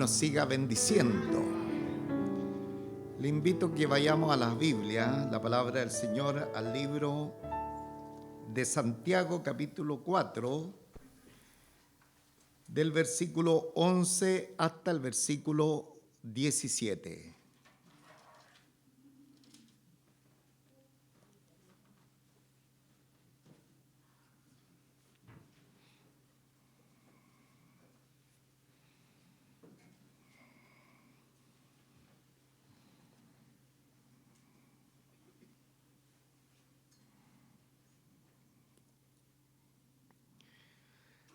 nos siga bendiciendo. Le invito a que vayamos a la Biblia, la palabra del Señor, al libro de Santiago, capítulo 4, del versículo 11 hasta el versículo 17.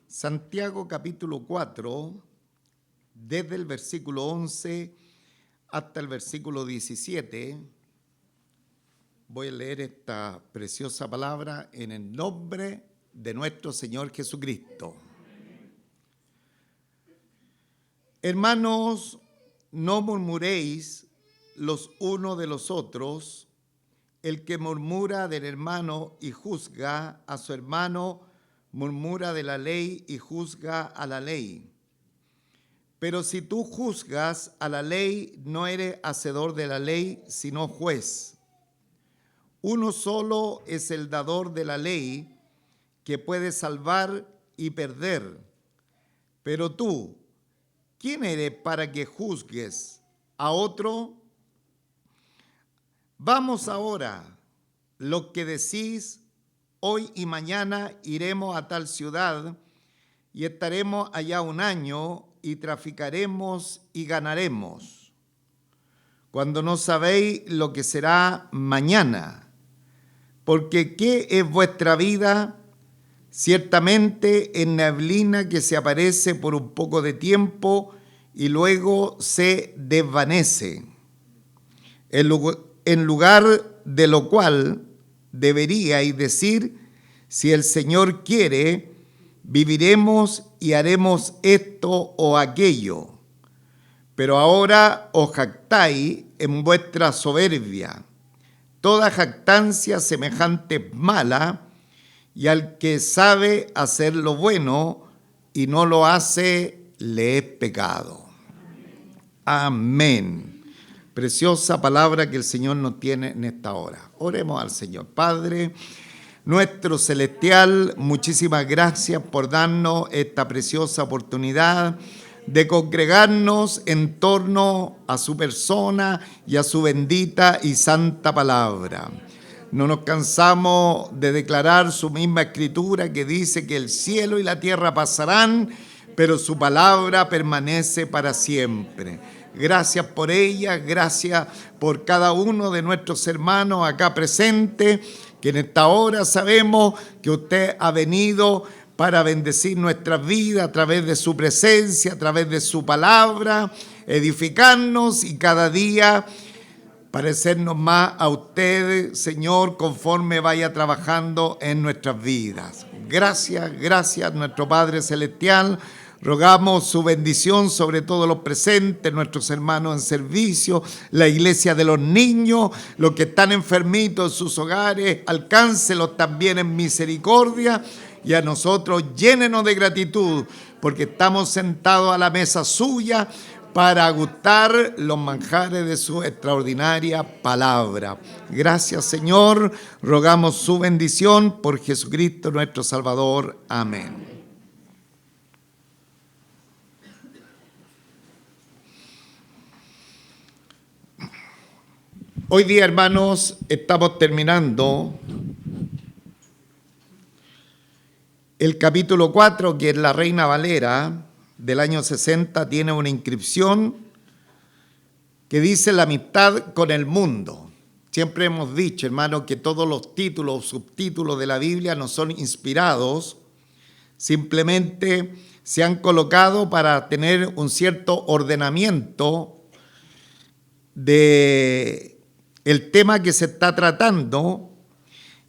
Santiago capítulo 4, desde el versículo 11 hasta el versículo 17, voy a leer esta preciosa palabra en el nombre de nuestro Señor Jesucristo. Hermanos, no murmuréis los unos de los otros. El que murmura del hermano y juzga a su hermano, murmura de la ley y juzga a la ley. Pero si tú juzgas a la ley, no eres hacedor de la ley, sino juez. Uno solo es el dador de la ley, que puede salvar y perder. Pero tú, ¿quién eres para que juzgues a otro? Vamos ahora, lo que decís, hoy y mañana iremos a tal ciudad y estaremos allá un año y traficaremos y ganaremos, cuando no sabéis lo que será mañana. Porque ¿qué es vuestra vida? Ciertamente es neblina que se aparece por un poco de tiempo y luego se desvanece. En lugar de lo cual deberíais decir: si el Señor quiere, viviremos y haremos esto o aquello. Pero ahora os jactáis en vuestra soberbia. Toda jactancia semejante es mala, y al que sabe hacer lo bueno y no lo hace, le es pecado. Amén. Preciosa palabra que el Señor nos tiene en esta hora. Oremos al Señor. Padre nuestro celestial, muchísimas gracias por darnos esta preciosa oportunidad de congregarnos en torno a su persona y a su bendita y santa palabra. No nos cansamos de declarar su misma escritura que dice que el cielo y la tierra pasarán, pero su palabra permanece para siempre. Gracias por ella, gracias por cada uno de nuestros hermanos acá presentes, que en esta hora sabemos que usted ha venido para bendecir nuestras vidas a través de su presencia, a través de su palabra, edificarnos y cada día parecernos más a usted, Señor, conforme vaya trabajando en nuestras vidas. Gracias, nuestro Padre Celestial. Rogamos su bendición sobre todos los presentes, nuestros hermanos en servicio, la iglesia de los niños, los que están enfermitos en sus hogares, alcáncelos también en misericordia, y a nosotros llénenos de gratitud, porque estamos sentados a la mesa suya para gustar los manjares de su extraordinaria palabra. Gracias, Señor. Rogamos su bendición por Jesucristo nuestro Salvador. Amén. Hoy día, hermanos, estamos terminando el capítulo 4, que es la Reina Valera del año 60, tiene una inscripción que dice: la amistad con el mundo. Siempre hemos dicho, hermanos, que todos los títulos o subtítulos de la Biblia no son inspirados, simplemente se han colocado para tener un cierto ordenamiento de el tema que se está tratando,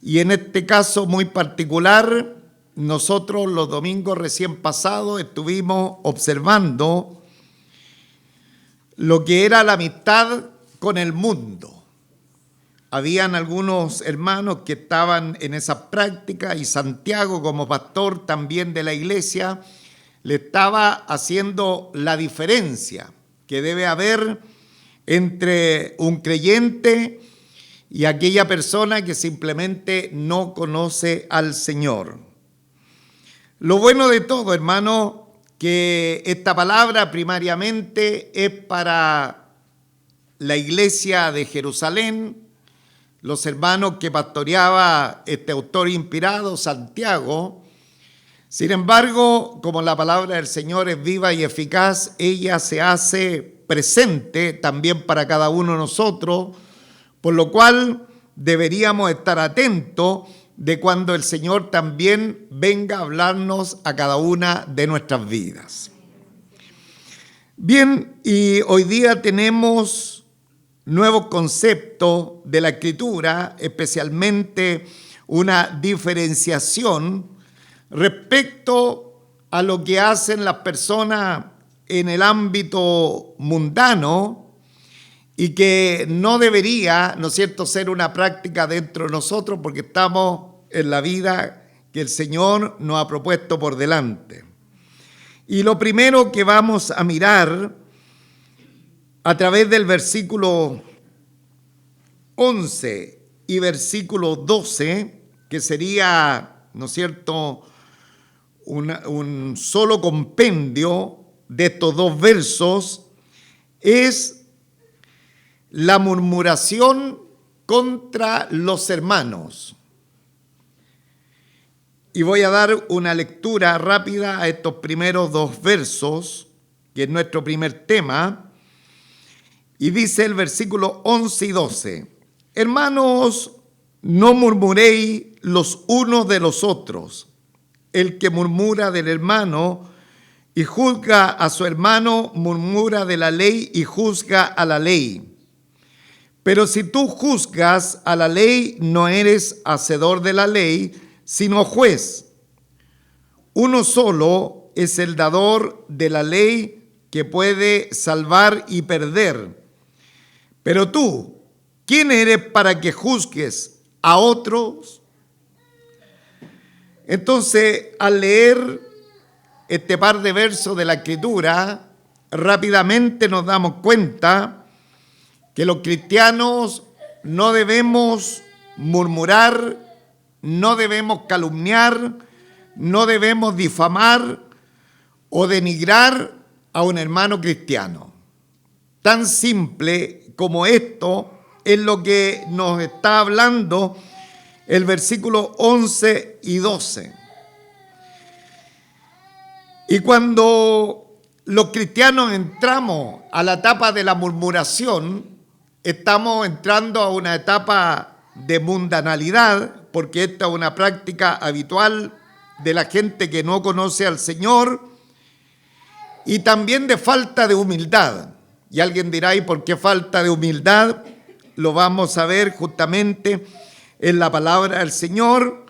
y en este caso muy particular, nosotros los domingos recién pasados estuvimos observando lo que era la amistad con el mundo. Habían algunos hermanos que estaban en esa práctica, y Santiago, como pastor también de la iglesia, le estaba haciendo la diferencia que debe haber entre un creyente y aquella persona que simplemente no conoce al Señor. Lo bueno de todo, hermano, que esta palabra primariamente es para la iglesia de Jerusalén, los hermanos que pastoreaba este autor inspirado, Santiago. Sin embargo, como la palabra del Señor es viva y eficaz, ella se hace presente también para cada uno de nosotros, por lo cual deberíamos estar atentos de cuando el Señor también venga a hablarnos a cada una de nuestras vidas. Bien, y hoy día tenemos nuevos conceptos de la Escritura, especialmente una diferenciación respecto a lo que hacen las personas en el ámbito mundano y que no debería, ¿no es cierto?, ser una práctica dentro de nosotros porque estamos en la vida que el Señor nos ha propuesto por delante. Y lo primero que vamos a mirar a través del versículo 11 y versículo 12, que sería, ¿no es cierto?, un solo compendio de estos dos versos, es la murmuración contra los hermanos. Y voy a dar una lectura rápida a estos primeros dos versos, que es nuestro primer tema, y dice el versículo 11 y 12, hermanos, no murmuréis los unos de los otros. El que murmura del hermano y juzga a su hermano, murmura de la ley y juzga a la ley. Pero si tú juzgas a la ley, no eres hacedor de la ley, sino juez. Uno solo es el dador de la ley que puede salvar y perder. Pero tú, ¿quién eres para que juzgues a otros? Entonces, al leer este par de versos de la Escritura, rápidamente nos damos cuenta que los cristianos no debemos murmurar, no debemos calumniar, no debemos difamar o denigrar a un hermano cristiano. Tan simple como esto es lo que nos está hablando el versículo 11 y 12. Y cuando los cristianos entramos a la etapa de la murmuración, estamos entrando a una etapa de mundanalidad, porque esta es una práctica habitual de la gente que no conoce al Señor, y también de falta de humildad. Y alguien dirá, ¿y por qué falta de humildad? Lo vamos a ver justamente en la palabra del Señor.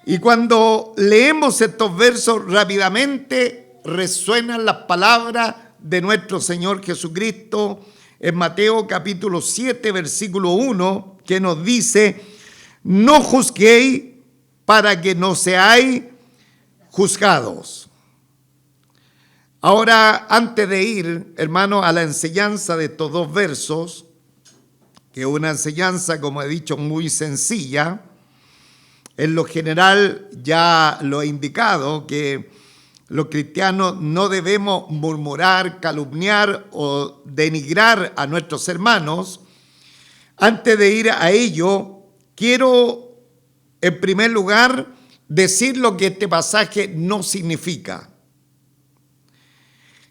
Y cuando leemos estos versos rápidamente, resuenan las palabras de nuestro Señor Jesucristo en Mateo capítulo 7, versículo 1, que nos dice, no juzguéis para que no seáis juzgados. Ahora, antes de ir, hermano, a la enseñanza de estos dos versos, que es una enseñanza, como he dicho, muy sencilla, en lo general ya lo he indicado, que los cristianos no debemos murmurar, calumniar o denigrar a nuestros hermanos. Antes de ir a ello, quiero en primer lugar decir lo que este pasaje no significa,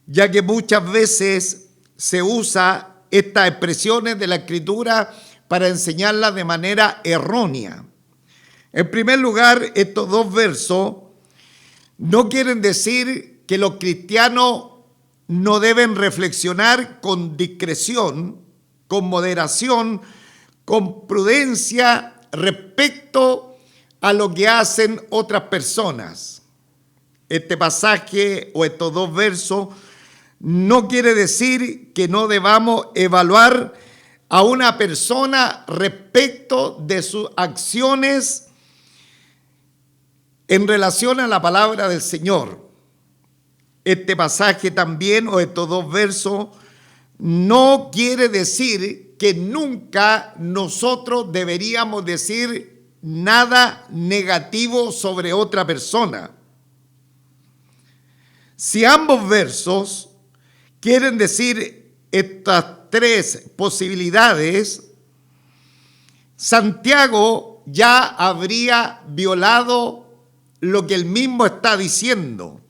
ya que muchas veces se usa estas expresiones de la Escritura para enseñarlas de manera errónea. En primer lugar, estos dos versos no quieren decir que los cristianos no deben reflexionar con discreción, con moderación, con prudencia respecto a lo que hacen otras personas. Este pasaje o estos dos versos no quiere decir que no debamos evaluar a una persona respecto de sus acciones en relación a la palabra del Señor. este pasaje también, o estos dos versos, no quiere decir que nunca nosotros deberíamos decir nada negativo sobre otra persona. Si ambos versos quieren decir estas tres posibilidades, Santiago ya habría violado lo que él mismo está diciendo,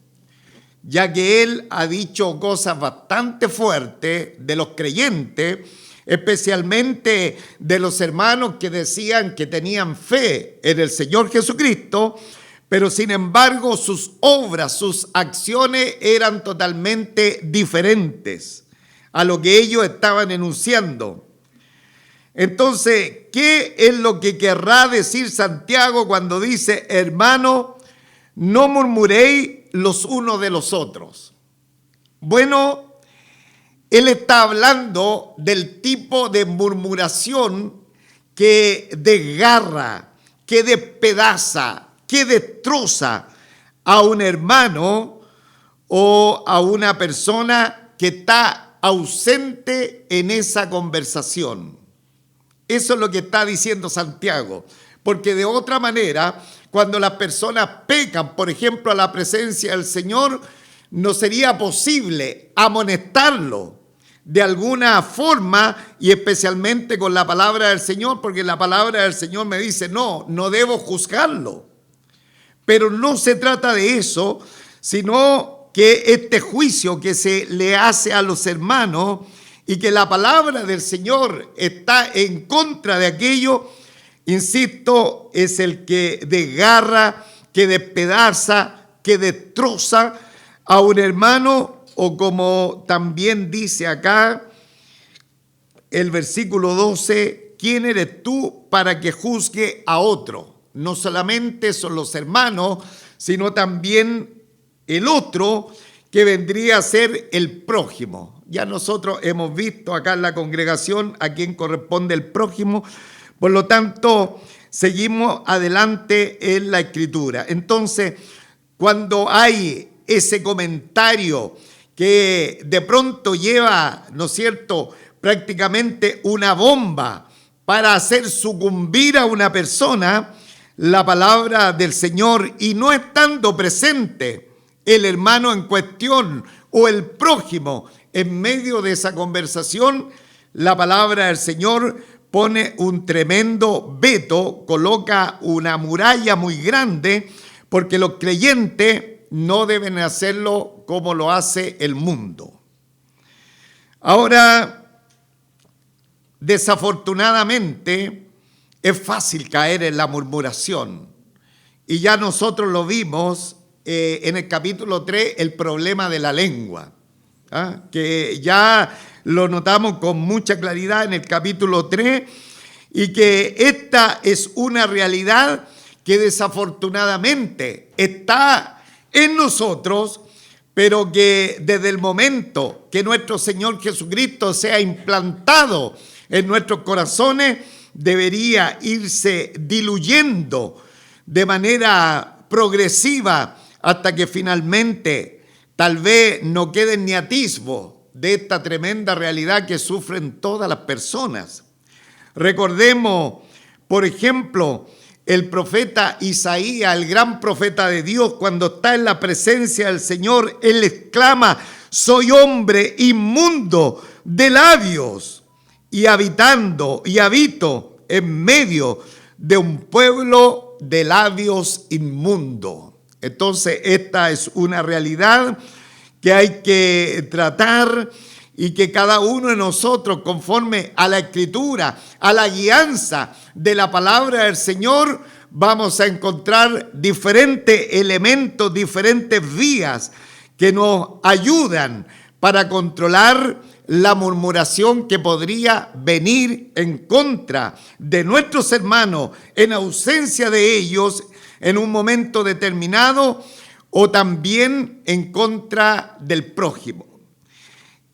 ya que él ha dicho cosas bastante fuertes de los creyentes, especialmente de los hermanos que decían que tenían fe en el Señor Jesucristo, pero sin embargo sus obras, sus acciones eran totalmente diferentes a lo que ellos estaban enunciando. Entonces, ¿qué es lo que querrá decir Santiago cuando dice, hermano, no murmuréis los unos de los otros? Bueno, él está hablando del tipo de murmuración que desgarra, que despedaza, que destroza a un hermano o a una persona que está ausente en esa conversación. Eso es lo que está diciendo Santiago, porque de otra manera, cuando las personas pecan, por ejemplo, a la presencia del Señor, no sería posible amonestarlo de alguna forma y especialmente con la palabra del Señor, porque la palabra del Señor me dice, no debo juzgarlo. Pero no se trata de eso, sino que este juicio que se le hace a los hermanos y que la palabra del Señor está en contra de aquello, insisto, es el que desgarra, que despedaza, que destroza a un hermano, o como también dice acá el versículo 12, ¿quién eres tú para que juzgue a otro? No solamente son los hermanos, sino también el otro, que vendría a ser el prójimo. Ya nosotros hemos visto acá en la congregación a quién corresponde el prójimo, por lo tanto, seguimos adelante en la Escritura. Entonces, cuando hay ese comentario que de pronto lleva, ¿no es cierto?, prácticamente una bomba para hacer sucumbir a una persona, la palabra del Señor, y no estando presente el hermano en cuestión o el prójimo en medio de esa conversación, la palabra del Señor pone un tremendo veto, coloca una muralla muy grande, porque los creyentes no deben hacerlo como lo hace el mundo. Ahora, desafortunadamente, es fácil caer en la murmuración. Y ya nosotros lo vimos en el capítulo 3, el problema de la lengua, que ya lo notamos con mucha claridad en el capítulo 3, y que esta es una realidad que desafortunadamente está en nosotros, pero que desde el momento que nuestro Señor Jesucristo sea implantado en nuestros corazones, debería irse diluyendo de manera progresiva hasta que finalmente tal vez no queden ni atisbo de esta tremenda realidad que sufren todas las personas. Recordemos, por ejemplo, el profeta Isaías, el gran profeta de Dios, cuando está en la presencia del Señor, él exclama: soy hombre inmundo de labios y habito en medio de un pueblo de labios inmundos. Entonces, esta es una realidad que hay que tratar y que cada uno de nosotros, conforme a la Escritura, a la guianza de la palabra del Señor, vamos a encontrar diferentes elementos, diferentes vías que nos ayudan para controlar la murmuración que podría venir en contra de nuestros hermanos en ausencia de ellos en un momento determinado, o también en contra del prójimo.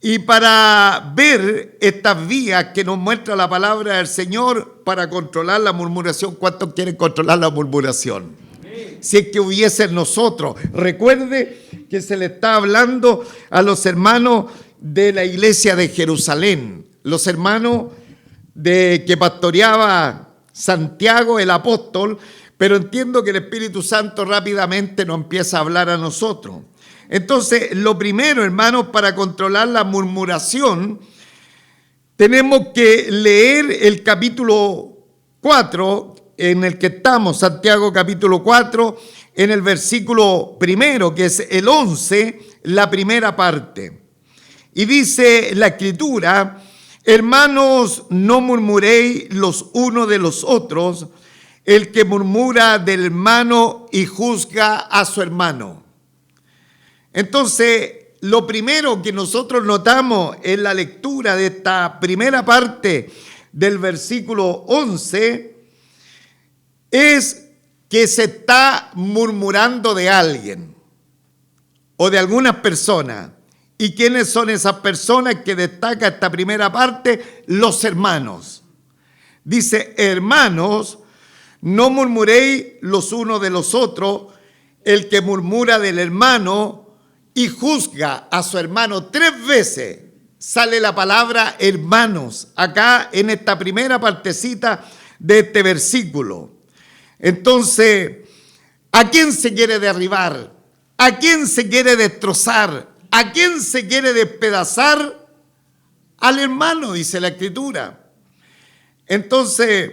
Y para ver estas vías que nos muestra la palabra del Señor para controlar la murmuración, ¿cuántos quieren controlar la murmuración? Si es que hubiese en nosotros. Recuerde que se le está hablando a los hermanos de la iglesia de Jerusalén, los hermanos que pastoreaba Santiago el apóstol, pero entiendo que el Espíritu Santo rápidamente nos empieza a hablar a nosotros. Entonces, lo primero, hermanos, para controlar la murmuración, tenemos que leer el capítulo 4, en el que estamos, Santiago capítulo 4, en el versículo primero, que es el 11, la primera parte. Y dice la Escritura: hermanos, no murmuréis los unos de los otros. El que murmura del hermano y juzga a su hermano. Entonces, lo primero que nosotros notamos en la lectura de esta primera parte del versículo 11 es que se está murmurando de alguien o de algunas personas. ¿Y quiénes son esas personas que destaca esta primera parte? Los hermanos. Dice: hermanos, no murmuréis los unos de los otros. El que murmura del hermano y juzga a su hermano. 3 veces sale la palabra hermanos acá en esta primera partecita de este versículo. Entonces, ¿a quién se quiere derribar? ¿A quién se quiere destrozar? ¿A quién se quiere despedazar? Al hermano, dice la Escritura. Entonces,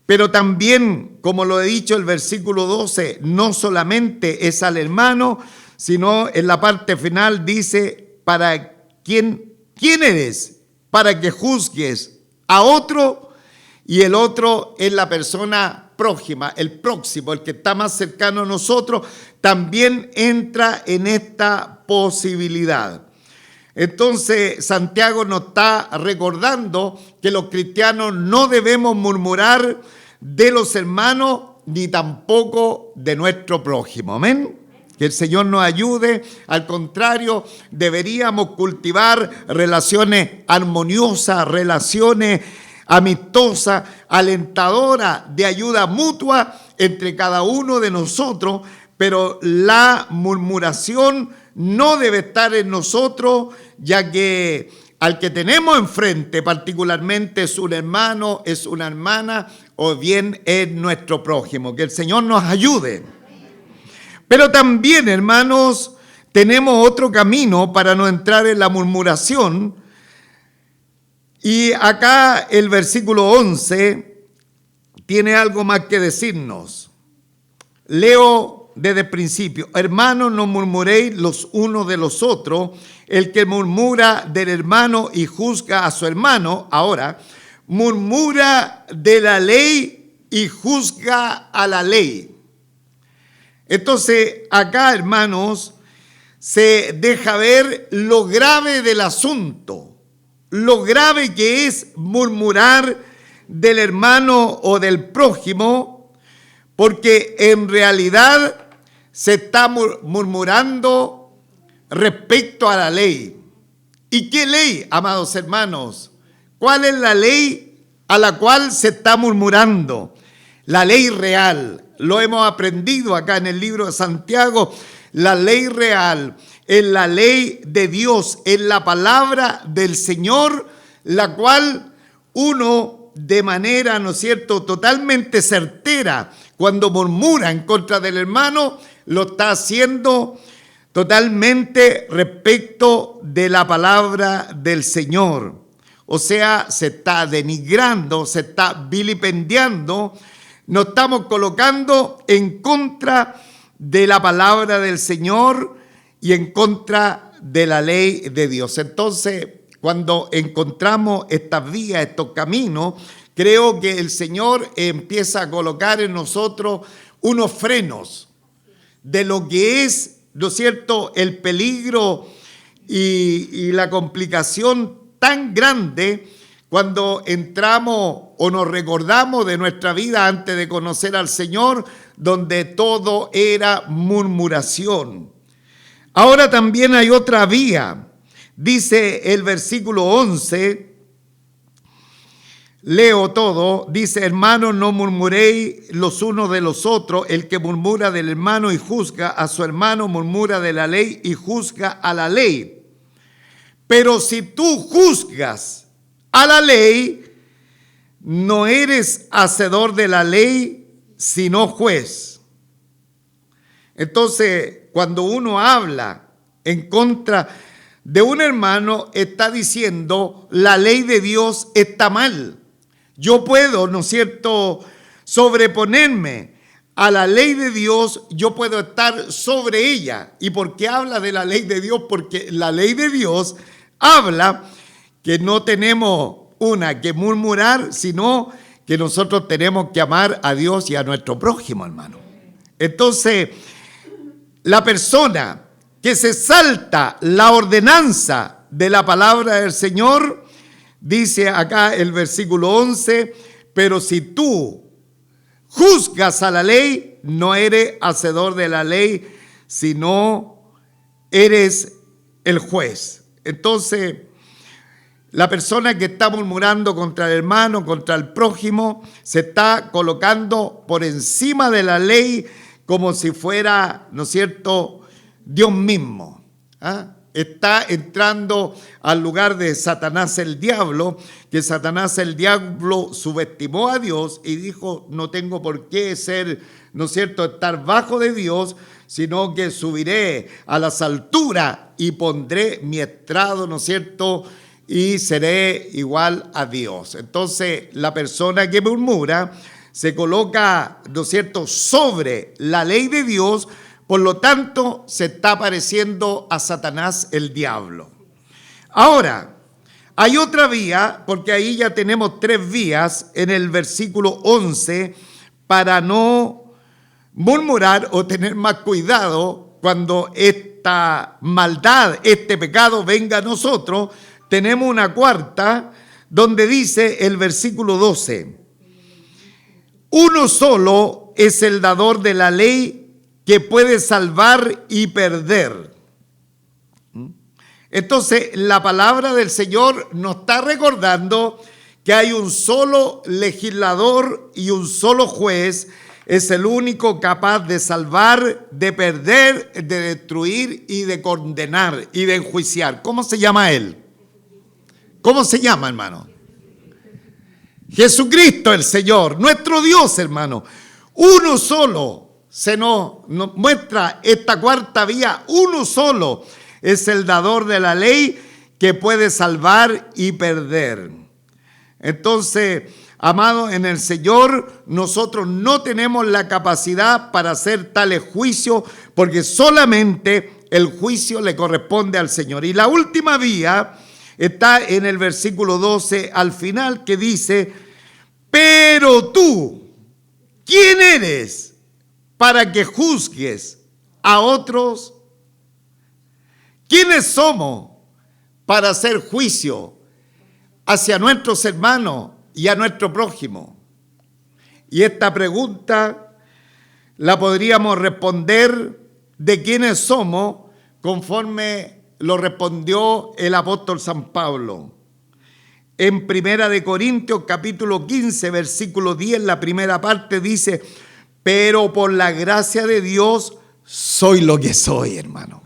pero también, como lo he dicho el versículo 12, no solamente es al hermano, sino en la parte final dice: ¿para quién eres? Para que juzgues a otro, y el otro es la persona prójima, el próximo, el que está más cercano a nosotros, también entra en esta posibilidad. Entonces, Santiago nos está recordando que los cristianos no debemos murmurar de los hermanos ni tampoco de nuestro prójimo. Amén. Que el Señor nos ayude. Al contrario, deberíamos cultivar relaciones armoniosas, relaciones amistosas, alentadoras, de ayuda mutua entre cada uno de nosotros, pero la murmuración no debe estar en nosotros, ya que al que tenemos enfrente particularmente es un hermano, es una hermana o bien es nuestro prójimo. Que el Señor nos ayude. Pero también, hermanos, tenemos otro camino para no entrar en la murmuración. Y acá el versículo 11 tiene algo más que decirnos. Leo desde el principio: hermanos, no murmuréis los unos de los otros. El que murmura del hermano y juzga a su hermano, ahora, murmura de la ley y juzga a la ley. Entonces, acá, hermanos, se deja ver lo grave del asunto, lo grave que es murmurar del hermano o del prójimo, porque en realidad se está murmurando respecto a la ley. ¿Y qué ley, amados hermanos? ¿Cuál es la ley a la cual se está murmurando? La ley real. Lo hemos aprendido acá en el libro de Santiago. La ley real es la ley de Dios, es la palabra del Señor, la cual uno de manera, ¿no es cierto?, totalmente certera, cuando murmura en contra del hermano, lo está haciendo totalmente respecto de la palabra del Señor. O sea, se está denigrando, se está vilipendiando, nos estamos colocando en contra de la palabra del Señor y en contra de la ley de Dios. Entonces, cuando encontramos estas vías, estos caminos, creo que el Señor empieza a colocar en nosotros unos frenos de lo que es, ¿no es cierto?, el peligro y la complicación tan grande cuando entramos o nos recordamos de nuestra vida antes de conocer al Señor, donde todo era murmuración. Ahora también hay otra vía. Dice el versículo 11, leo todo, dice: hermanos, no murmuréis los unos de los otros. El que murmura del hermano y juzga a su hermano, murmura de la ley y juzga a la ley. Pero si tú juzgas a la ley, no eres hacedor de la ley, sino juez. Entonces, cuando uno habla en contra de un hermano, está diciendo: la ley de Dios está mal. Yo puedo, ¿no es cierto?, sobreponerme a la ley de Dios, yo puedo estar sobre ella. ¿Y por qué habla de la ley de Dios? Porque la ley de Dios habla que no tenemos que murmurar, sino que nosotros tenemos que amar a Dios y a nuestro prójimo, hermano. Entonces, la persona que se salta la ordenanza de la palabra del Señor, dice acá el versículo 11, pero si tú juzgas a la ley, no eres hacedor de la ley, sino eres el juez. Entonces, la persona que está murmurando contra el hermano, contra el prójimo, se está colocando por encima de la ley como si fuera, ¿no es cierto?, Dios mismo. Está entrando al lugar de Satanás el diablo, que Satanás el diablo subestimó a Dios y dijo: no tengo por qué ser, ¿no es cierto?, estar bajo de Dios, sino que subiré a las alturas y pondré mi estrado, ¿no es cierto?, y seré igual a Dios. Entonces, la persona que murmura se coloca, ¿no es cierto?, sobre la ley de Dios, por lo tanto, se está pareciendo a Satanás el diablo. Ahora, hay otra vía, porque ahí ya tenemos 3 vías en el versículo 11, para no murmurar o tener más cuidado cuando esta maldad, este pecado venga a nosotros. Tenemos una cuarta, donde dice el versículo 12: uno solo es el dador de la ley, que puede salvar y perder. Entonces, la palabra del Señor nos está recordando que hay un solo legislador y un solo juez. Es el único capaz de salvar, de perder, de destruir y de condenar y de enjuiciar. ¿Cómo se llama él? ¿Cómo se llama, hermano? Jesucristo el Señor, nuestro Dios, hermano. Uno solo. Se nos muestra esta cuarta vía: uno solo es el dador de la ley, que puede salvar y perder. Entonces, amados en el Señor, nosotros no tenemos la capacidad para hacer tales juicios, porque solamente el juicio le corresponde al Señor. Y la última vía está en el versículo 12 al final, que dice: pero tú, ¿quién eres para que juzgues a otros? ¿Quiénes somos para hacer juicio hacia nuestros hermanos y a nuestro prójimo? Y esta pregunta la podríamos responder de quiénes somos conforme lo respondió el apóstol San Pablo. En 1 Corintios capítulo 15, versículo 10, la primera parte dice: pero por la gracia de Dios soy lo que soy, hermano.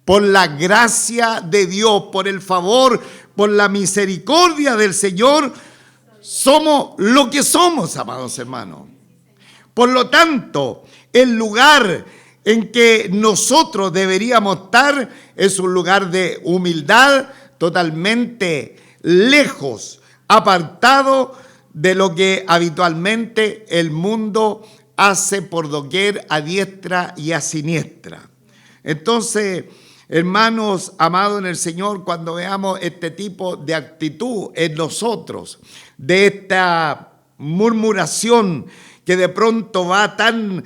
Por la gracia de Dios, por el favor, por la misericordia del Señor, somos lo que somos, amados hermanos. Por lo tanto, el lugar en que nosotros deberíamos estar es un lugar de humildad, totalmente lejos, apartado de lo que habitualmente el mundo hace por doquier, a diestra y a siniestra. Entonces, hermanos amados en el Señor, cuando veamos este tipo de actitud en nosotros, de esta murmuración que de pronto va tan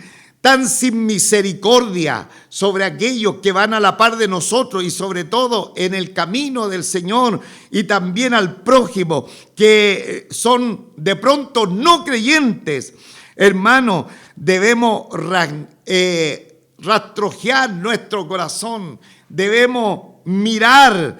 sin misericordia sobre aquellos que van a la par de nosotros y sobre todo en el camino del Señor, y también al prójimo que son de pronto no creyentes, hermano, debemos rastrojear nuestro corazón, debemos mirar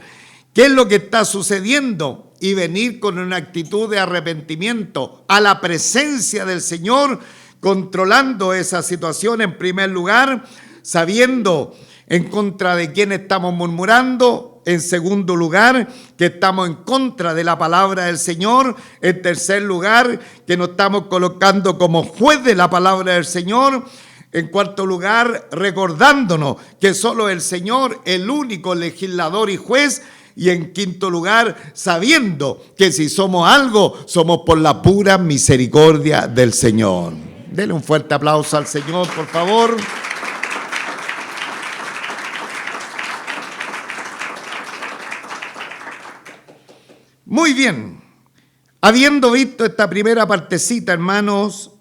qué es lo que está sucediendo y venir con una actitud de arrepentimiento a la presencia del Señor, controlando esa situación en primer lugar, sabiendo en contra de quién estamos murmurando. En segundo lugar, que estamos en contra de la palabra del Señor. En tercer lugar, que nos estamos colocando como juez de la palabra del Señor. En cuarto lugar, recordándonos que solo el Señor, el único legislador y juez. Y en quinto lugar, sabiendo que si somos algo, somos por la pura misericordia del Señor. Denle un fuerte aplauso al Señor, por favor. Muy bien, habiendo visto esta primera partecita, hermanos,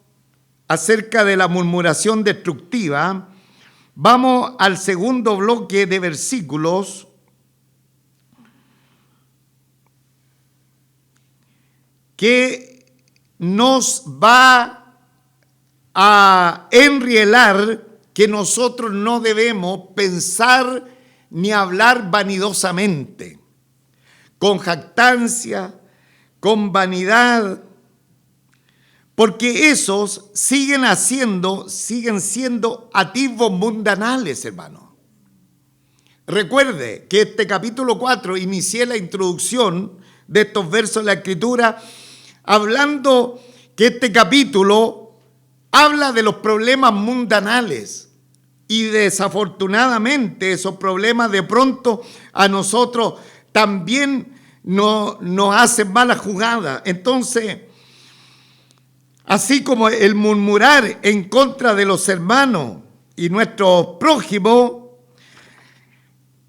acerca de la murmuración destructiva, vamos al segundo bloque de versículos que nos va a enrielar que nosotros no debemos pensar ni hablar vanidosamente, con jactancia, con vanidad, porque esos siguen siendo atisbos mundanales, hermano. Recuerde que este capítulo 4 inicié la introducción de estos versos de la Escritura hablando que este capítulo habla de los problemas mundanales y desafortunadamente esos problemas de pronto a nosotros también nos hacen mala jugada. Entonces, así como el murmurar en contra de los hermanos y nuestros prójimos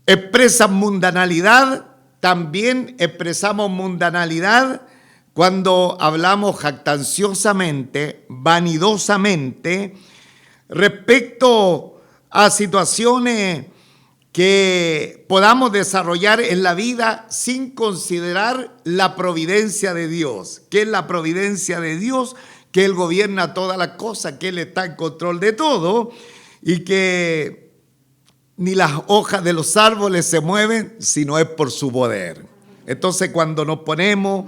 expresan mundanalidad, también expresamos mundanalidad cuando hablamos jactanciosamente, vanidosamente, respecto a situaciones que podamos desarrollar en la vida sin considerar la providencia de Dios. ¿Qué es la providencia de Dios? Que Él gobierna todas las cosas, que Él está en control de todo y que ni las hojas de los árboles se mueven si no es por su poder. Entonces, cuando nos ponemos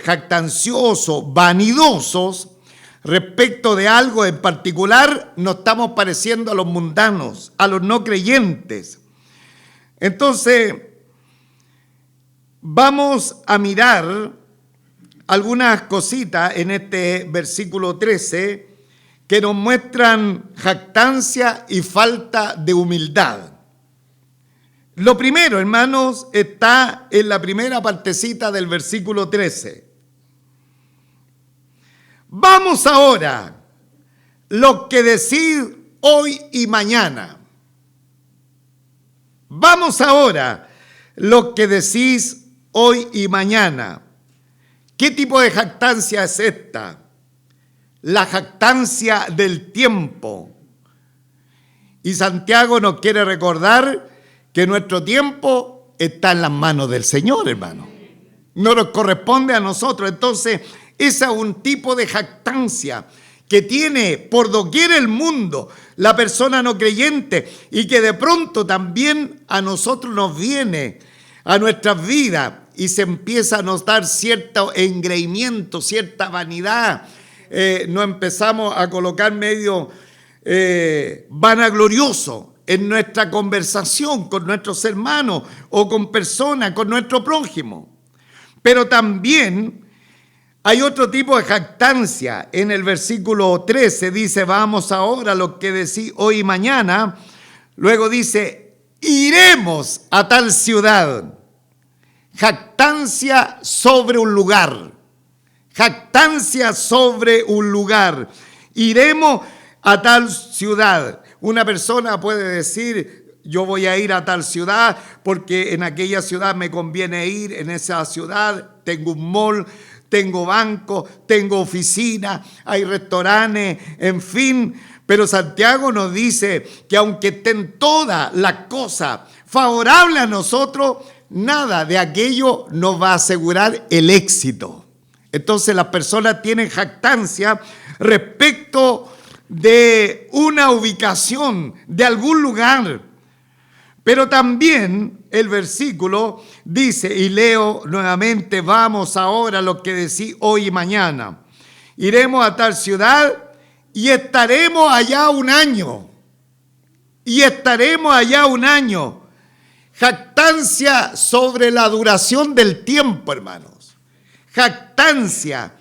jactanciosos, vanidosos, respecto de algo en particular, nos estamos pareciendo a los mundanos, a los no creyentes. Entonces, vamos a mirar algunas cositas en este versículo 13 que nos muestran jactancia y falta de humildad. Lo primero, hermanos, está en la primera partecita del versículo 13. Vamos ahora, lo que decir hoy y mañana. Vamos ahora, lo que decís hoy y mañana. ¿Qué tipo de jactancia es esta? La jactancia del tiempo. Y Santiago nos quiere recordar que nuestro tiempo está en las manos del Señor, hermano. No nos corresponde a nosotros. Entonces, ese es un tipo de jactancia que tiene por doquier el mundo la persona no creyente y que de pronto también a nosotros nos viene a nuestras vidas y se empieza a notar cierto engreimiento, cierta vanidad. Nos empezamos a colocar medio vanaglorioso en nuestra conversación con nuestros hermanos o con personas, con nuestro prójimo. Pero también hay otro tipo de jactancia. En el versículo 13 dice, vamos ahora a lo que decís hoy y mañana. Luego dice, iremos a tal ciudad. Jactancia sobre un lugar. Jactancia sobre un lugar. Iremos a tal ciudad. Una persona puede decir, yo voy a ir a tal ciudad porque en aquella ciudad me conviene ir, en esa ciudad tengo un mall, tengo banco, tengo oficina, hay restaurantes, en fin. Pero Santiago nos dice que aunque estén todas las cosas favorables a nosotros, nada de aquello nos va a asegurar el éxito. Entonces las personas tienen jactancia respecto de una ubicación, de algún lugar. Pero también el versículo dice, y leo nuevamente, vamos ahora a lo que decís hoy y mañana. Iremos a tal ciudad y estaremos allá un año. Y estaremos allá un año. Jactancia sobre la duración del tiempo, hermanos. Jactancia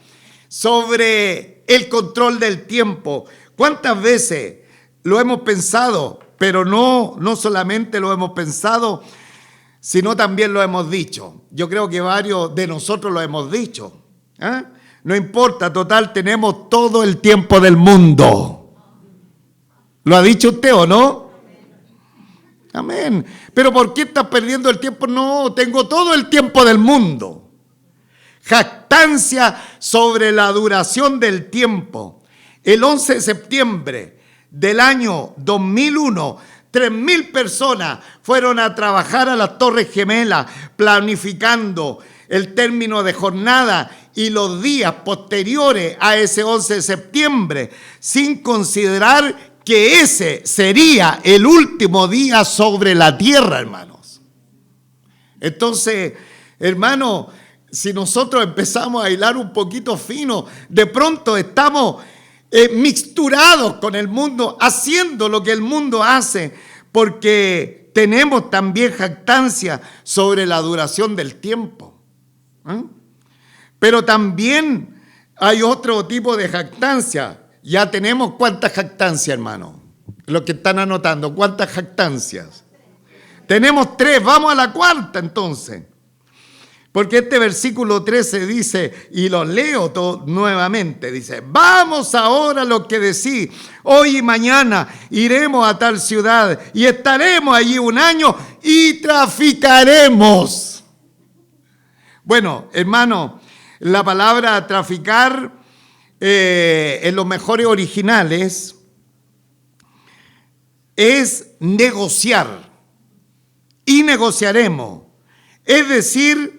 sobre el control del tiempo. ¿Cuántas veces lo hemos pensado? Pero no solamente lo hemos pensado, sino también lo hemos dicho. Yo creo que varios de nosotros lo hemos dicho. No importa, total, tenemos todo el tiempo del mundo. ¿Lo ha dicho usted o no? Amén. ¿Pero por qué estás perdiendo el tiempo? No, tengo todo el tiempo del mundo. Jactancia sobre la duración del tiempo. El 11 de septiembre del año 2001, 3.000 personas fueron a trabajar a las Torres Gemelas, planificando el término de jornada y los días posteriores a ese 11 de septiembre, sin considerar que ese sería el último día sobre la tierra, hermanos. Entonces, hermano, si nosotros empezamos a hilar un poquito fino, de pronto estamos mixturados con el mundo, haciendo lo que el mundo hace, porque tenemos también jactancia sobre la duración del tiempo. Pero también hay otro tipo de jactancia. Ya tenemos cuántas jactancias, hermano. Los que están anotando, ¿cuántas jactancias? Tenemos 3, vamos a la cuarta entonces. Porque este versículo 13 dice, y lo leo nuevamente, dice, vamos ahora a lo que decís, hoy y mañana iremos a tal ciudad y estaremos allí un año y traficaremos. Bueno, hermano, la palabra traficar en los mejores originales es negociar y negociaremos, es decir,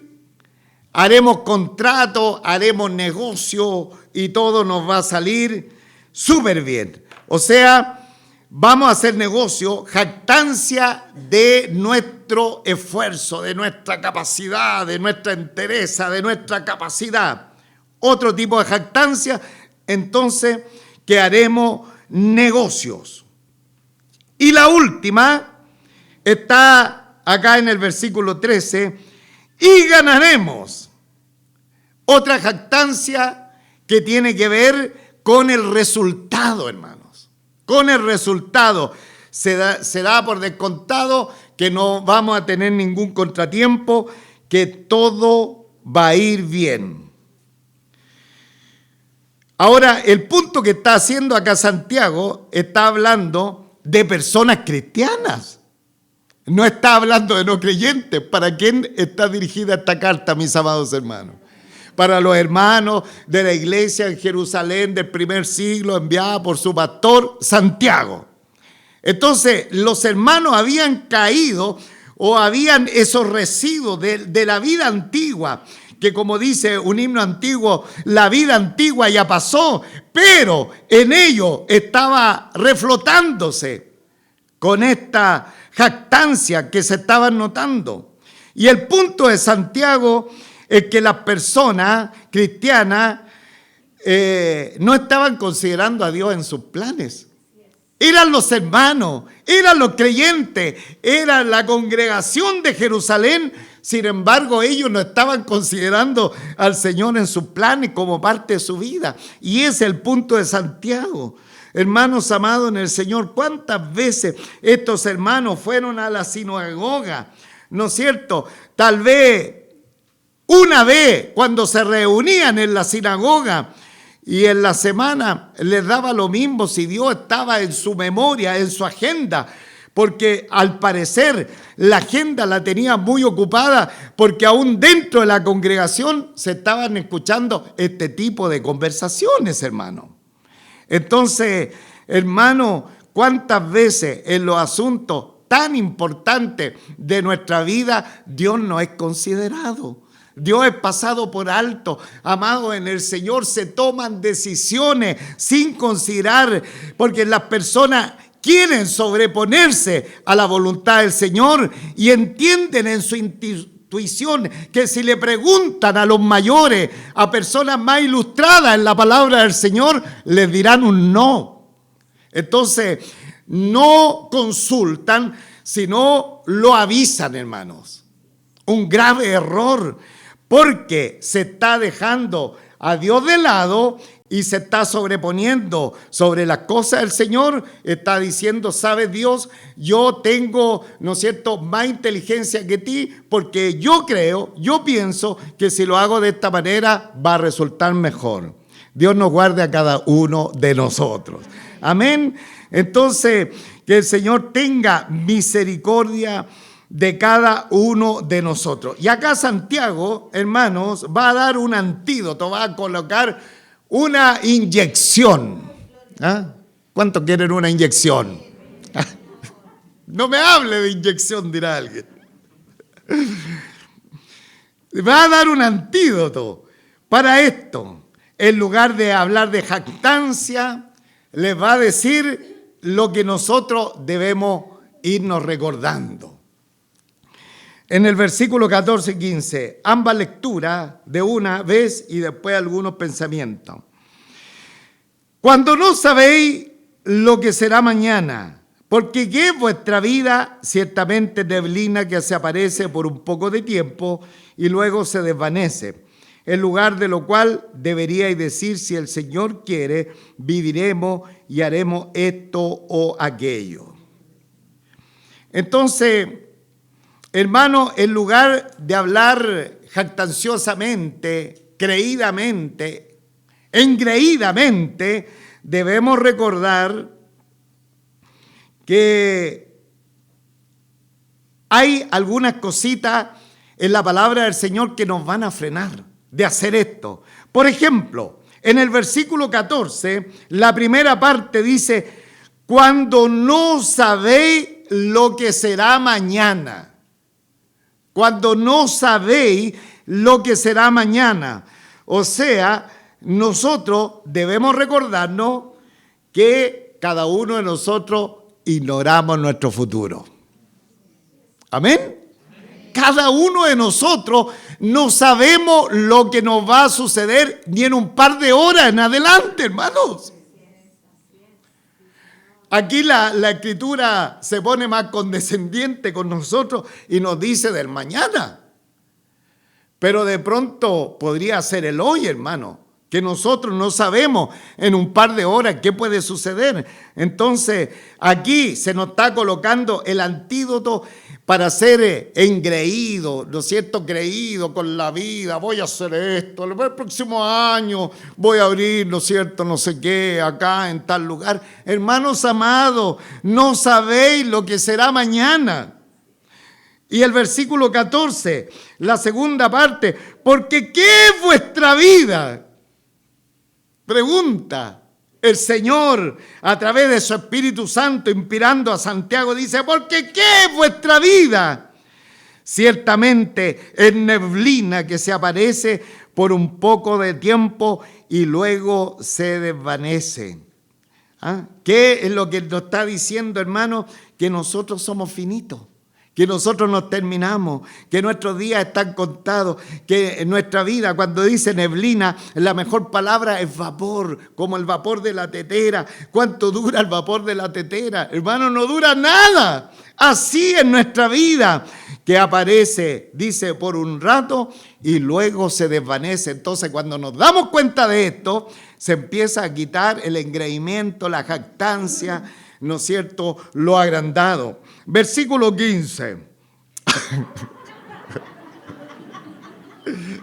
haremos contrato, haremos negocio y todo nos va a salir súper bien. O sea, vamos a hacer negocio, jactancia de nuestro esfuerzo, de nuestra capacidad, de nuestra entereza, de nuestra capacidad. Otro tipo de jactancia, entonces, que haremos negocios. Y la última está acá en el versículo 13, y ganaremos. Otra jactancia que tiene que ver con el resultado, hermanos. Con el resultado. Se da por descontado que no vamos a tener ningún contratiempo, que todo va a ir bien. Ahora, el punto que está haciendo acá Santiago está hablando de personas cristianas. No está hablando de no creyentes. ¿Para quién está dirigida esta carta, mis amados hermanos? Para los hermanos de la iglesia en Jerusalén del primer siglo, enviada por su pastor Santiago. Entonces, los hermanos habían caído o habían esos residuos de la vida antigua, que como dice un himno antiguo, la vida antigua ya pasó, pero en ello estaba reflotándose con esta jactancia que se estaban notando. Y el punto de Santiago es que las personas cristianas no estaban considerando a Dios en sus planes. Eran los hermanos, eran los creyentes, era la congregación de Jerusalén. Sin embargo, ellos no estaban considerando al Señor en sus planes como parte de su vida. Y ese es el punto de Santiago. Hermanos amados en el Señor, ¿cuántas veces estos hermanos fueron a la sinagoga? ¿No es cierto? Tal vez una vez cuando se reunían en la sinagoga y en la semana les daba lo mismo si Dios estaba en su memoria, en su agenda, porque al parecer la agenda la tenía muy ocupada, porque aún dentro de la congregación se estaban escuchando este tipo de conversaciones, hermano. Entonces, hermano, ¿cuántas veces en los asuntos tan importantes de nuestra vida Dios no es considerado? Dios es pasado por alto. Amados en el Señor, se toman decisiones sin considerar, porque las personas quieren sobreponerse a la voluntad del Señor y entienden en su intuición que si le preguntan a los mayores, a personas más ilustradas en la palabra del Señor, les dirán un no. Entonces, no consultan, sino lo avisan, hermanos. Un grave error, porque se está dejando a Dios de lado y se está sobreponiendo sobre las cosas del Señor. Está diciendo, ¿sabe Dios? Yo tengo, ¿no es cierto?, más inteligencia que ti, porque yo creo, yo pienso que si lo hago de esta manera va a resultar mejor. Dios nos guarde a cada uno de nosotros. Amén. Entonces, que el Señor tenga misericordia de cada uno de nosotros. Y acá Santiago, hermanos, va a dar un antídoto, va a colocar una inyección. ¿Ah? ¿Cuántos quieren una inyección? No me hable de inyección, dirá alguien. Va a dar un antídoto para esto. En lugar de hablar de jactancia, les va a decir lo que nosotros debemos irnos recordando. En el versículo 14 y 15, ambas lecturas de una vez y después algunos pensamientos. Cuando no sabéis lo que será mañana, porque ¿qué es vuestra vida? Ciertamente neblina que se aparece por un poco de tiempo y luego se desvanece. En lugar de lo cual deberíais decir, si el Señor quiere, viviremos y haremos esto o aquello. Entonces, hermano, en lugar de hablar jactanciosamente, creídamente, engreídamente, debemos recordar que hay algunas cositas en la palabra del Señor que nos van a frenar de hacer esto. Por ejemplo, en el versículo 14, la primera parte dice, cuando no sabéis lo que será mañana. Cuando no sabéis lo que será mañana. O sea, nosotros debemos recordarnos que cada uno de nosotros ignoramos nuestro futuro. Amén. Cada uno de nosotros no sabemos lo que nos va a suceder ni en un par de horas en adelante, hermanos. Aquí la Escritura se pone más condescendiente con nosotros y nos dice del mañana. Pero de pronto podría ser el hoy, hermano, que nosotros no sabemos en un par de horas qué puede suceder. Entonces, aquí se nos está colocando el antídoto para ser engreído, ¿no es cierto?, creído con la vida. Voy a hacer esto, el próximo año voy a abrir, ¿no es cierto?, no sé qué, acá en tal lugar. Hermanos amados, no sabéis lo que será mañana. Y el versículo 14, la segunda parte, porque ¿qué es vuestra vida? Pregunta. El Señor, a través de su Espíritu Santo, inspirando a Santiago, dice, porque ¿qué es vuestra vida? Ciertamente es neblina que se aparece por un poco de tiempo y luego se desvanece. ¿Ah? ¿Qué es lo que nos está diciendo, hermano? Que nosotros somos finitos. Que nosotros nos terminamos, que nuestros días están contados, que en nuestra vida, cuando dice neblina, la mejor palabra es vapor, como el vapor de la tetera. ¿Cuánto dura el vapor de la tetera? Hermano, no dura nada. Así es nuestra vida, que aparece, dice, por un rato y luego se desvanece. Entonces, cuando nos damos cuenta de esto, se empieza a quitar el engreimiento, la jactancia, ¿no es cierto?, lo agrandado. Versículo 15.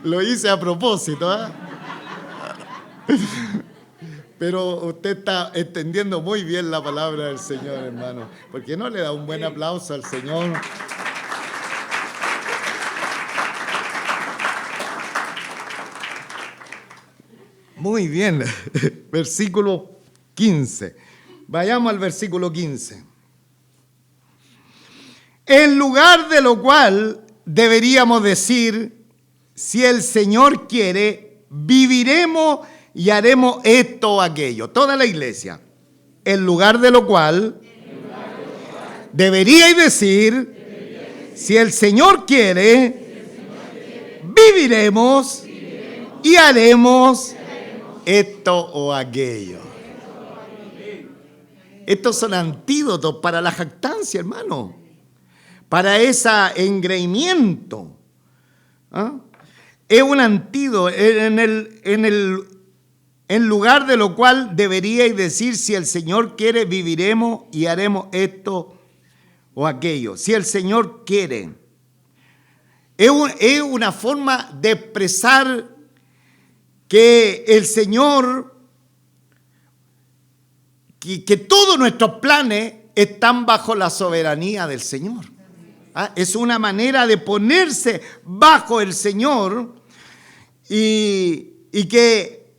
Lo hice a propósito, ¿eh? Pero usted está entendiendo muy bien la palabra del Señor, hermano. ¿Por qué no le da un buen aplauso al Señor? Muy bien. Versículo 15. Vayamos al versículo 15. En lugar de lo cual deberíamos decir, si el Señor quiere, viviremos y haremos esto o aquello. Toda la iglesia. En lugar de lo cual deberíais decir, si el Señor quiere, viviremos y haremos esto o aquello. Estos son antídotos para la jactancia, hermano, para ese engreimiento. ¿Ah? Es un antídoto en lugar de lo cual deberíais decir, si el Señor quiere, viviremos y haremos esto o aquello. Si el Señor quiere. Es una forma de expresar que el Señor, que todos nuestros planes están bajo la soberanía del Señor. ¿Ah? Es una manera de ponerse bajo el Señor y que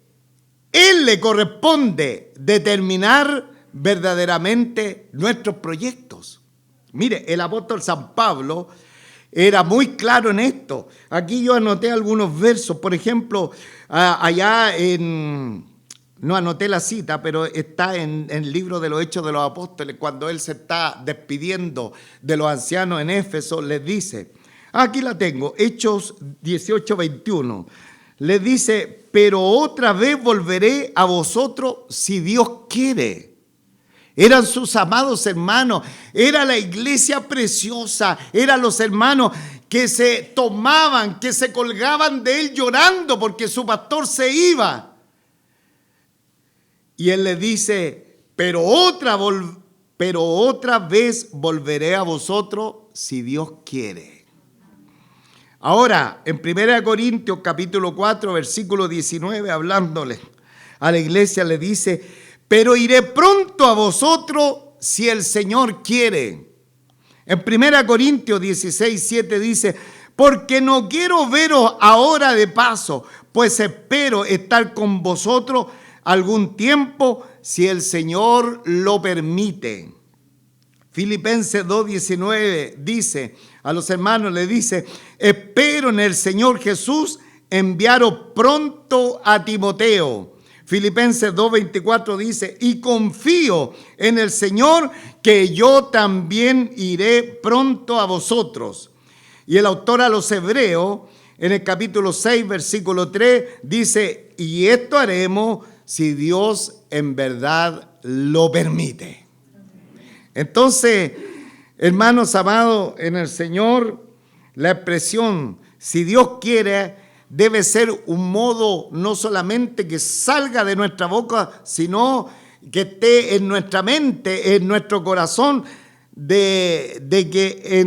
Él le corresponde determinar verdaderamente nuestros proyectos. Mire, el apóstol San Pablo era muy claro en esto. Aquí yo anoté algunos versos, por ejemplo, allá no anoté la cita, pero está en el libro de los Hechos de los Apóstoles, cuando él se está despidiendo de los ancianos en Éfeso, les dice, aquí la tengo, Hechos 18:21, les dice, pero otra vez volveré a vosotros si Dios quiere. Eran sus amados hermanos, era la iglesia preciosa, eran los hermanos que se tomaban, que se colgaban de él llorando porque su pastor se iba. Y él le dice, pero otra vez volveré a vosotros si Dios quiere. Ahora, en 1 Corintios capítulo 4, versículo 19, hablándole a la iglesia, le dice, pero iré pronto a vosotros si el Señor quiere. En 1 Corintios 16, 7 dice, porque no quiero veros ahora de paso, pues espero estar con vosotros algún tiempo si el Señor lo permite. Filipenses 2:19 dice a los hermanos, le dice, espero en el Señor Jesús enviaros pronto a Timoteo. Filipenses 2:24 dice, y confío en el Señor que yo también iré pronto a vosotros. Y el autor a los Hebreos, en el capítulo 6, versículo 3, dice, y esto haremos si Dios en verdad lo permite. Entonces, hermanos amados en el Señor, la expresión, si Dios quiere, debe ser un modo no solamente que salga de nuestra boca, sino que esté en nuestra mente, en nuestro corazón, de que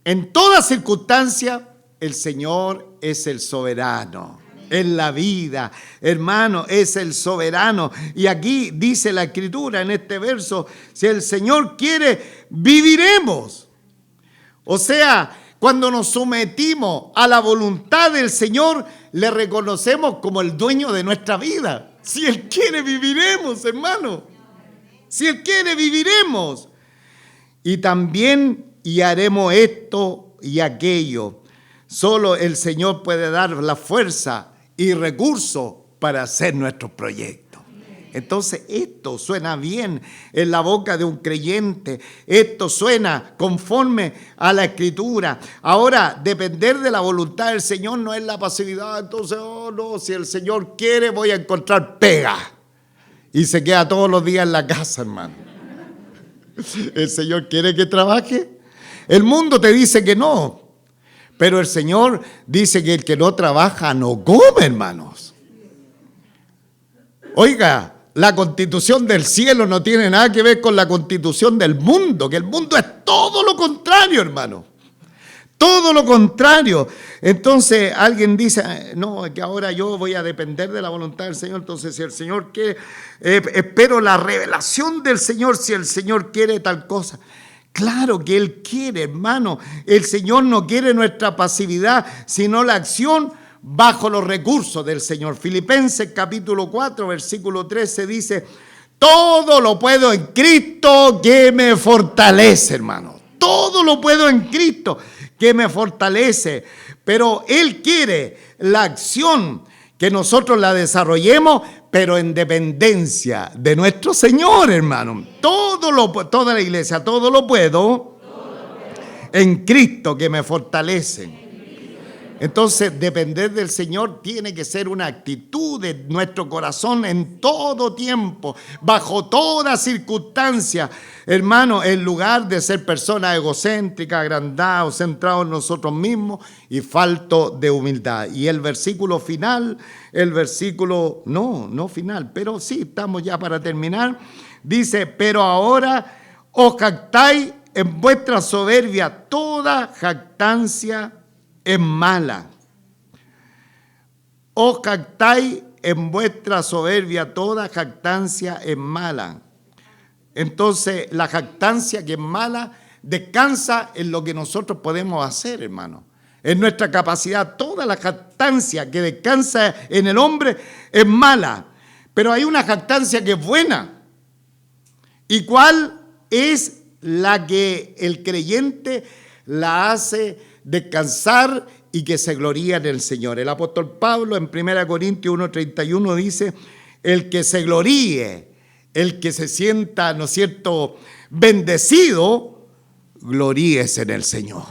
en toda circunstancia el Señor es el soberano. En la vida, hermano, es el soberano. Y aquí dice la Escritura en este verso, si el Señor quiere, viviremos. O sea, cuando nos sometimos a la voluntad del Señor, le reconocemos como el dueño de nuestra vida. Si Él quiere, viviremos, hermano. Si Él quiere, viviremos. Y también, y haremos esto y aquello. Solo el Señor puede dar la fuerza y recursos para hacer nuestros proyectos. Entonces esto suena bien en la boca de un creyente, esto suena conforme a la Escritura. Ahora, depender de la voluntad del Señor no es la pasividad. Entonces, oh no, si el Señor quiere voy a encontrar pega. Y se queda todos los días en la casa, hermano. ¿El Señor quiere que trabaje? El mundo te dice que no. Pero el Señor dice que el que no trabaja no come, hermanos. Oiga, la constitución del cielo no tiene nada que ver con la constitución del mundo, que el mundo es todo lo contrario, hermano. Todo lo contrario. Entonces alguien dice, no, que ahora yo voy a depender de la voluntad del Señor. Entonces si el Señor quiere, espero la revelación del Señor, si el Señor quiere tal cosa. Claro que Él quiere, hermano. El Señor no quiere nuestra pasividad, sino la acción bajo los recursos del Señor. Filipenses capítulo 4, versículo 13 dice, todo lo puedo en Cristo que me fortalece, hermano. Todo lo puedo en Cristo que me fortalece. Pero Él quiere la acción que nosotros la desarrollemos, pero en dependencia de nuestro Señor, hermano. Toda la iglesia, todo lo puedo en Cristo que me fortalece. Entonces, depender del Señor tiene que ser una actitud de nuestro corazón en todo tiempo, bajo toda circunstancia. Hermano, en lugar de ser personas egocéntricas, agrandados, centrados en nosotros mismos y falto de humildad. Y el versículo final, no final, pero sí, estamos ya para terminar. Dice, pero ahora os jactáis en vuestra soberbia, toda jactancia es mala. Os jactáis en vuestra soberbia, toda jactancia es mala. Entonces, la jactancia que es mala descansa en lo que nosotros podemos hacer, hermano. En nuestra capacidad. Toda la jactancia que descansa en el hombre es mala. Pero hay una jactancia que es buena. ¿Y cuál es la que el creyente la hace descansar y que se gloría en el Señor? El apóstol Pablo en 1 Corintios 1:31 dice, el que se gloríe, el que se sienta, ¿no es cierto?, bendecido, gloríese en el Señor.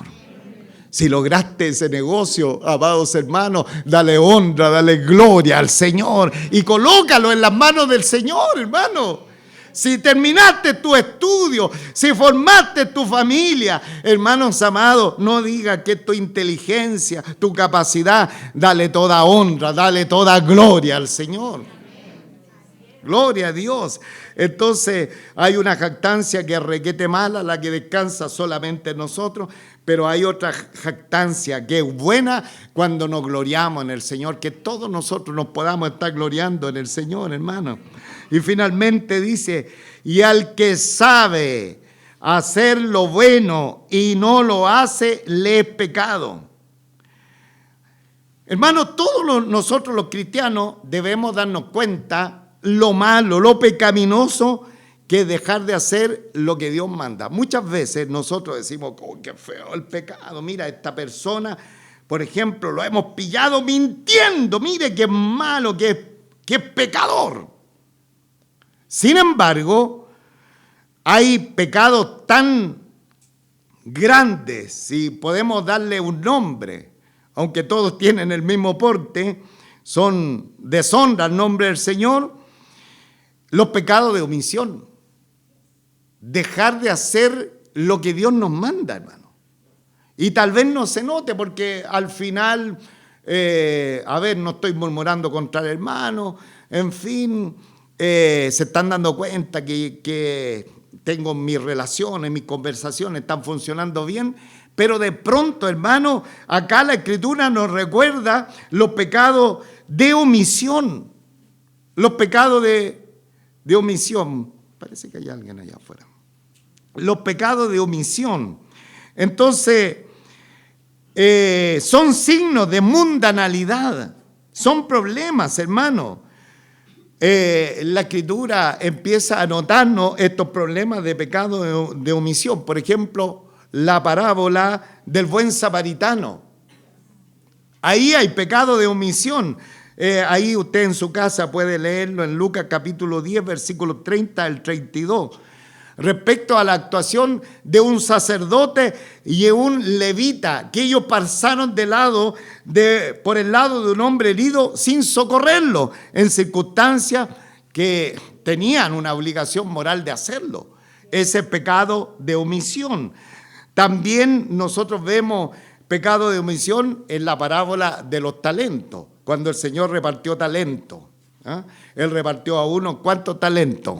Si lograste ese negocio, amados hermanos, dale honra, dale gloria al Señor y colócalo en las manos del Señor, hermano. Si terminaste tu estudio, si formaste tu familia, hermanos amados, no diga que es tu inteligencia, tu capacidad, dale toda honra, dale toda gloria al Señor. Gloria a Dios. Entonces hay una jactancia que es requete mala, la que descansa solamente en nosotros, pero hay otra jactancia que es buena cuando nos gloriamos en el Señor, que todos nosotros nos podamos estar gloriando en el Señor, hermano. Y finalmente dice, y al que sabe hacer lo bueno y no lo hace, le es pecado. Hermano, todos nosotros los cristianos debemos darnos cuenta lo malo, lo pecaminoso que es dejar de hacer lo que Dios manda. Muchas veces nosotros decimos, oh, qué feo el pecado, mira, esta persona, por ejemplo, lo hemos pillado mintiendo, mire qué malo, qué pecador. Sin embargo, hay pecados tan grandes, si podemos darle un nombre, aunque todos tienen el mismo porte, son deshonra al nombre del Señor, los pecados de omisión. Dejar de hacer lo que Dios nos manda, hermano. Y tal vez no se note porque al final, no estoy murmurando contra el hermano, en fin, se están dando cuenta que tengo mis relaciones, mis conversaciones están funcionando bien, pero de pronto, hermano, acá la Escritura nos recuerda los pecados de omisión. Los pecados de omisión. Parece que hay alguien allá afuera. Los pecados de omisión. Entonces, son signos de mundanalidad. Son problemas, hermano. La Escritura empieza a notarnos estos problemas de pecado de omisión. Por ejemplo, la parábola del buen samaritano. Ahí hay pecado de omisión. Ahí usted en su casa puede leerlo en Lucas capítulo 10, versículos 30 al 32. Respecto a la actuación de un sacerdote y un levita, que ellos pasaron por el lado de un hombre herido sin socorrerlo, en circunstancias que tenían una obligación moral de hacerlo. Ese pecado de omisión. También nosotros vemos pecado de omisión en la parábola de los talentos, cuando el Señor repartió talentos. Él repartió a uno, ¿cuántos talentos?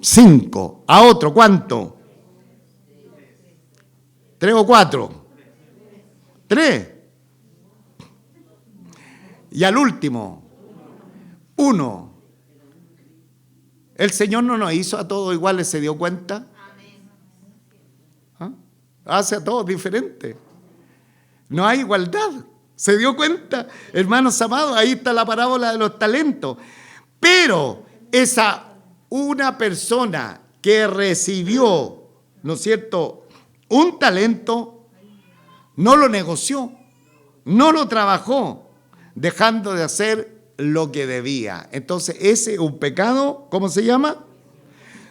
5. ¿A otro cuánto? 3 o 4. 3. Y al último, 1. El Señor no nos hizo a todos iguales, ¿se dio cuenta? Hace a todos diferentes. No hay igualdad. ¿Se dio cuenta? Hermanos amados, ahí está la parábola de los talentos. Pero una persona que recibió, ¿no es cierto?, un talento, no lo negoció, no lo trabajó, dejando de hacer lo que debía. Entonces, ese es un pecado, ¿cómo se llama?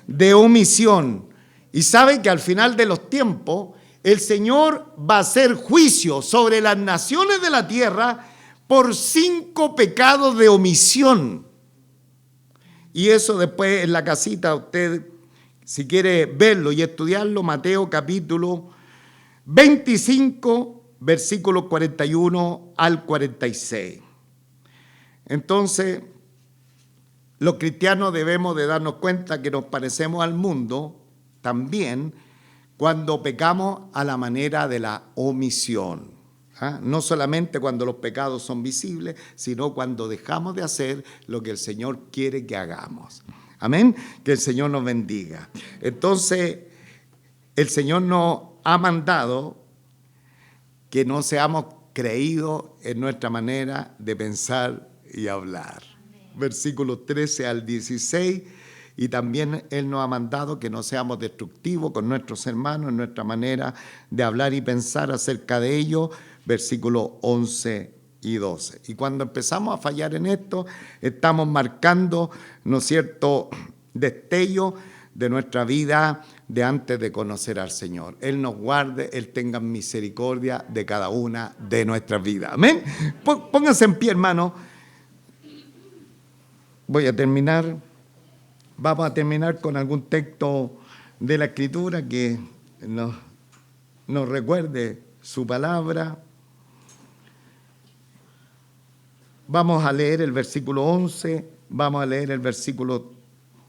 De omisión. Y sabe que al final de los tiempos, el Señor va a hacer juicio sobre las naciones de la tierra por 5 pecados de omisión. Y eso después en la casita, usted, si quiere verlo y estudiarlo, Mateo capítulo 25, versículos 41 al 46. Entonces, los cristianos debemos de darnos cuenta que nos parecemos al mundo también cuando pecamos a la manera de la omisión. No solamente cuando los pecados son visibles, sino cuando dejamos de hacer lo que el Señor quiere que hagamos. Amén. Que el Señor nos bendiga. Entonces, el Señor nos ha mandado que no seamos creídos en nuestra manera de pensar y hablar. Versículos 13 al 16. Y también Él nos ha mandado que no seamos destructivos con nuestros hermanos en nuestra manera de hablar y pensar acerca de ellos. Versículos 11 y 12. Y cuando empezamos a fallar en esto, estamos marcando, ¿no es cierto?, destello de nuestra vida de antes de conocer al Señor. Él nos guarde, Él tenga misericordia de cada una de nuestras vidas. Amén. Pónganse en pie, hermano. Voy a terminar. Vamos a terminar con algún texto de la Escritura que nos recuerde su palabra. Vamos a leer el versículo 11, vamos a leer el versículo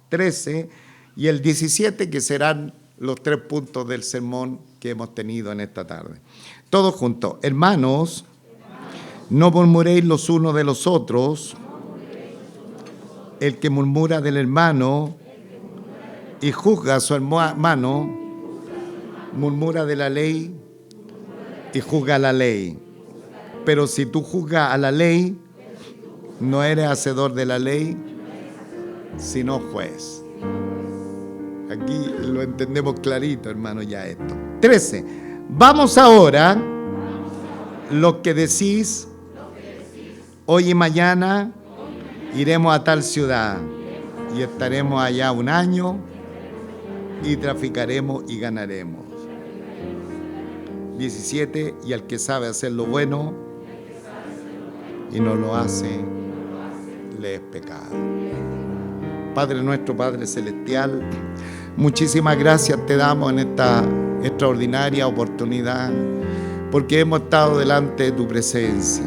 13 y el 17, que serán los 3 puntos del sermón que hemos tenido en esta tarde. Todos juntos. Hermanos, no murmuréis los unos de los otros. El que murmura del hermano y juzga a su hermano, murmura de la ley y juzga la ley. Pero si tú juzgas a la ley, no eres hacedor de la ley, sino juez. Aquí lo entendemos clarito, hermano, ya esto. 13. Vamos ahora, lo que decís, hoy y mañana iremos a tal ciudad y estaremos allá 1 año y traficaremos y ganaremos. 17. Y al que sabe hacer lo bueno y no lo hace, le es pecado. Padre nuestro, Padre celestial, muchísimas gracias te damos en esta extraordinaria oportunidad, porque hemos estado delante de tu presencia.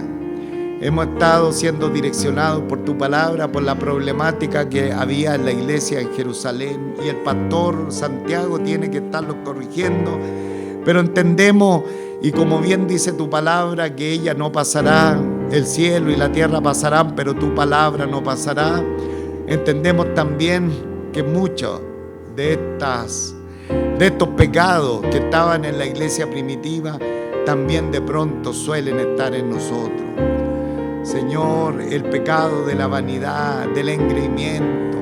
Hemos estado siendo direccionados por tu palabra, por la problemática que había en la iglesia en Jerusalén, y el pastor Santiago tiene que estarlos corrigiendo, pero entendemos, y como bien dice tu palabra, que ella no pasará, el cielo y la tierra pasarán, pero tu palabra no pasará. Entendemos también que muchos de estos pecados que estaban en la iglesia primitiva también de pronto suelen estar en nosotros. Señor, el pecado de la vanidad, del engreimiento,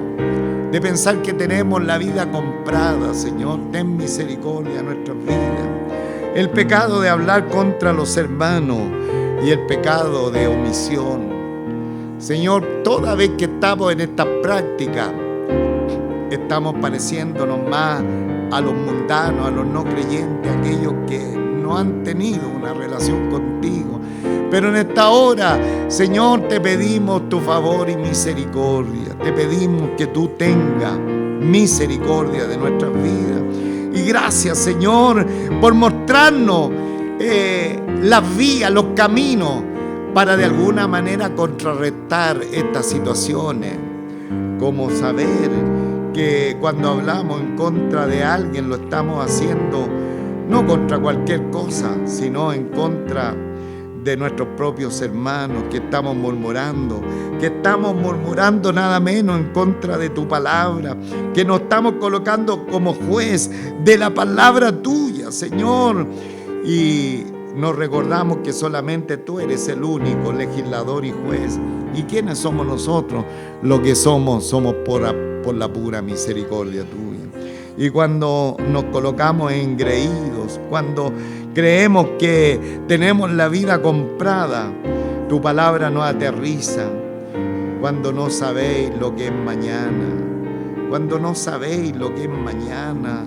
de pensar que tenemos la vida comprada. Señor, ten misericordia de nuestras vidas. El pecado de hablar contra los hermanos y el pecado de omisión. Señor, toda vez que estamos en esta práctica, estamos pareciéndonos más a los mundanos, a los no creyentes, a aquellos que no han tenido una relación contigo. Pero en esta hora, Señor, te pedimos tu favor y misericordia. Te pedimos que tú tengas misericordia de nuestras vidas. Y gracias, Señor, por mostrarnos las vías, los caminos, para de alguna manera contrarrestar estas situaciones. Como saber que cuando hablamos en contra de alguien, lo estamos haciendo no contra cualquier cosa, sino en contra de nuestros propios hermanos, que estamos murmurando nada menos en contra de tu palabra, que nos estamos colocando como juez de la palabra tuya, Señor, y nos recordamos que solamente tú eres el único legislador y juez. ¿Y quiénes somos nosotros? Lo que somos por la pura misericordia tuya. Y cuando nos colocamos engreídos, cuando creemos que tenemos la vida comprada, tu palabra nos aterriza cuando no sabéis lo que es mañana, cuando no sabéis lo que es mañana.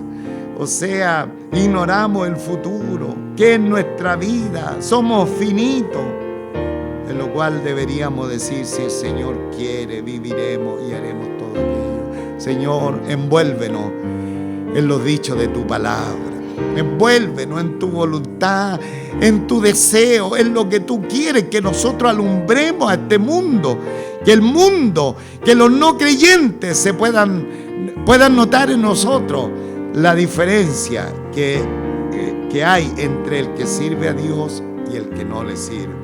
O sea, ignoramos el futuro, que es nuestra vida, somos finitos, en lo cual deberíamos decir: si el Señor quiere, viviremos y haremos todo aquello. Señor, envuélvenos en los dichos de tu palabra, envuélvenos en tu voluntad, en tu deseo, en lo que tú quieres que nosotros alumbremos a este mundo, que el mundo, que los no creyentes se puedan notar en nosotros la diferencia que hay entre el que sirve a Dios y el que no le sirve.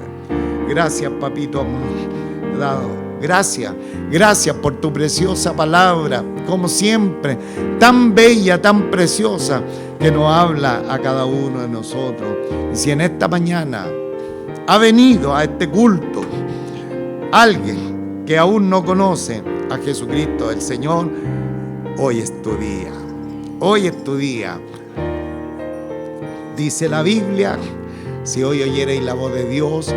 Gracias, papito amado. Gracias por tu preciosa palabra, como siempre, tan bella, tan preciosa, que nos habla a cada uno de nosotros. Y si en esta mañana ha venido a este culto alguien que aún no conoce a Jesucristo el Señor, hoy es tu día. Hoy es tu día. Dice la Biblia: si hoy oyereis la voz de Dios,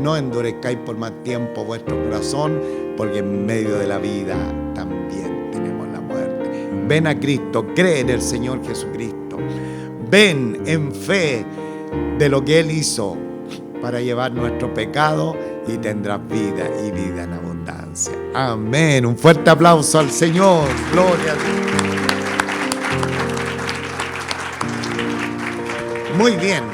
no endurezcáis por más tiempo vuestro corazón, porque en medio de la vida también tenemos la muerte. Ven a Cristo, cree en el Señor Jesucristo. Ven en fe de lo que Él hizo para llevar nuestro pecado, y tendrás vida y vida en abundancia. Amén. Un fuerte aplauso al Señor. Gloria a Dios. Muy bien.